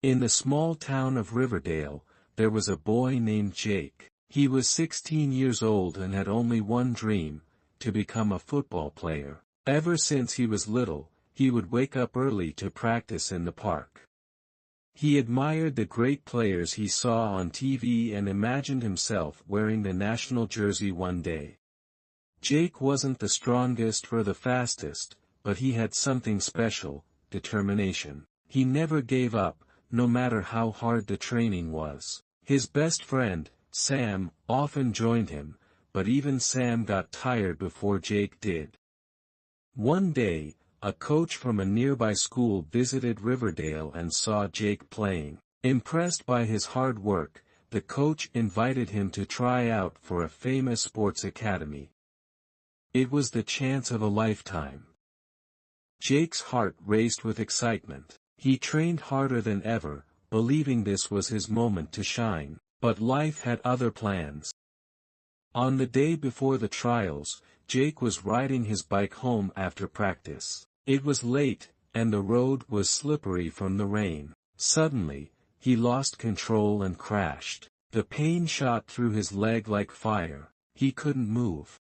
In the small town of Riverdale, there was a boy named Jake. He was 16 years old and had only one dream: to become a football player. Ever since he was little, he would wake up early to practice in the park. He admired the great players he saw on TV and imagined himself wearing the national jersey one day. Jake wasn't the strongest or the fastest, but he had something special: determination. He never gave up, no matter how hard the training was. His best friend, Sam, often joined him, but even Sam got tired before Jake did. One day, a coach from a nearby school visited Riverdale and saw Jake playing. Impressed by his hard work, the coach invited him to try out for a famous sports academy. It was the chance of a lifetime. Jake's heart raced with excitement. He trained harder than ever, believing this was his moment to shine. But life had other plans. On the day before the trials, Jake was riding his bike home after practice. It was late, and the road was slippery from the rain. Suddenly, he lost control and crashed. The pain shot through his leg like fire. He couldn't move.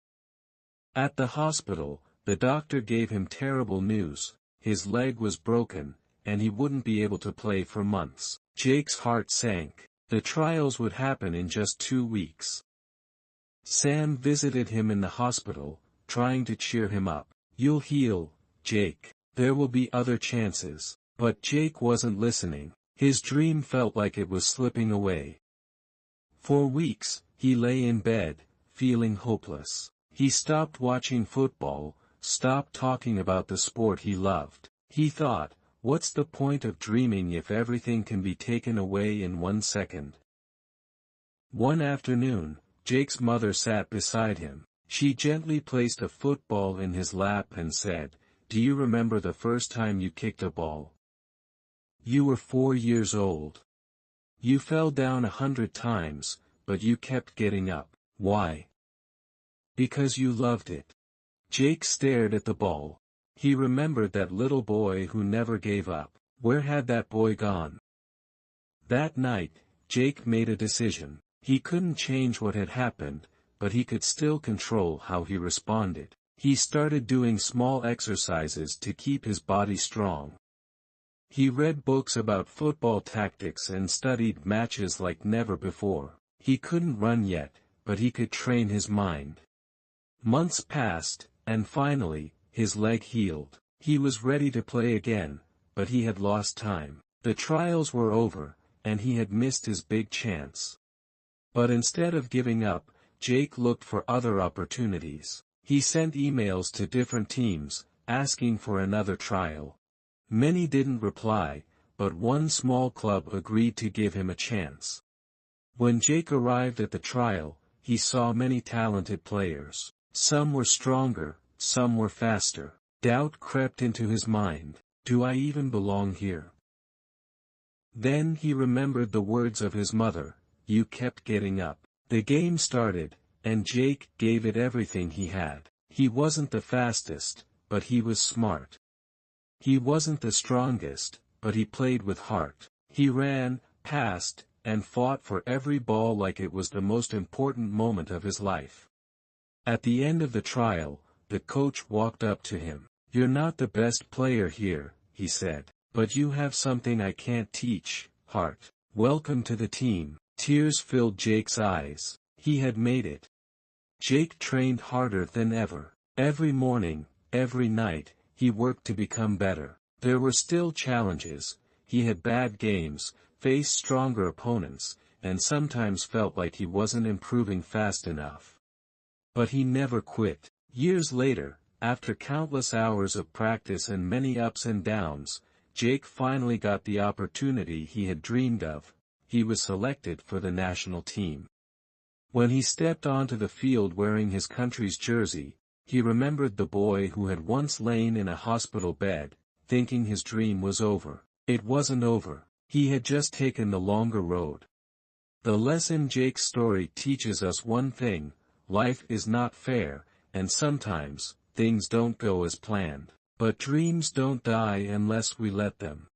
At the hospital, the doctor gave him terrible news: his leg was broken, and he wouldn't be able to play for months. Jake's heart sank. The trials would happen in just 2 weeks. Sam visited him in the hospital, trying to cheer him up. "You'll heal, Jake. There will be other chances." But Jake wasn't listening. His dream felt like it was slipping away. For weeks, he lay in bed, feeling hopeless. He stopped watching football, stopped talking about the sport he loved. He thought, what's the point of dreaming if everything can be taken away in 1 second? One afternoon, Jake's mother sat beside him. She gently placed a football in his lap and said, "Do you remember the first time you kicked a ball? You were 4 years old. You fell down 100 times, but you kept getting up. Why? Because you loved it." Jake stared at the ball. He remembered that little boy who never gave up. Where had that boy gone? That night, Jake made a decision. He couldn't change what had happened, but he could still control how he responded. He started doing small exercises to keep his body strong. He read books about football tactics and studied matches like never before. He couldn't run yet, but he could train his mind. Months passed, and finally, his leg healed. He was ready to play again, but he had lost time. The trials were over, and he had missed his big chance. But instead of giving up, Jake looked for other opportunities. He sent emails to different teams, asking for another trial. Many didn't reply, but one small club agreed to give him a chance. When Jake arrived at the trial, he saw many talented players. Some were stronger, some were faster. Doubt crept into his mind. Do I even belong here? Then he remembered the words of his mother, "You kept getting up." The game started, and Jake gave it everything he had. He wasn't the fastest, but he was smart. He wasn't the strongest, but he played with heart. He ran, passed, and fought for every ball like it was the most important moment of his life. At the end of the trial, the coach walked up to him. "You're not the best player here," he said, "but you have something I can't teach: heart. Welcome to the team." Tears filled Jake's eyes. He had made it. Jake trained harder than ever. Every morning, every night, he worked to become better. There were still challenges. He had bad games, faced stronger opponents, and sometimes felt like he wasn't improving fast enough. But he never quit. Years later, after countless hours of practice and many ups and downs, Jake finally got the opportunity he had dreamed of. He was selected for the national team. When he stepped onto the field wearing his country's jersey, he remembered the boy who had once lain in a hospital bed, thinking his dream was over. It wasn't over. He had just taken the longer road. The lesson Jake's story teaches us one thing: life is not fair, and sometimes, things don't go as planned. But dreams don't die unless we let them.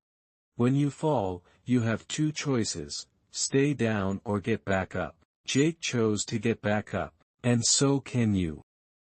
When you fall, you have two choices: stay down or get back up. Jake chose to get back up, and so can you.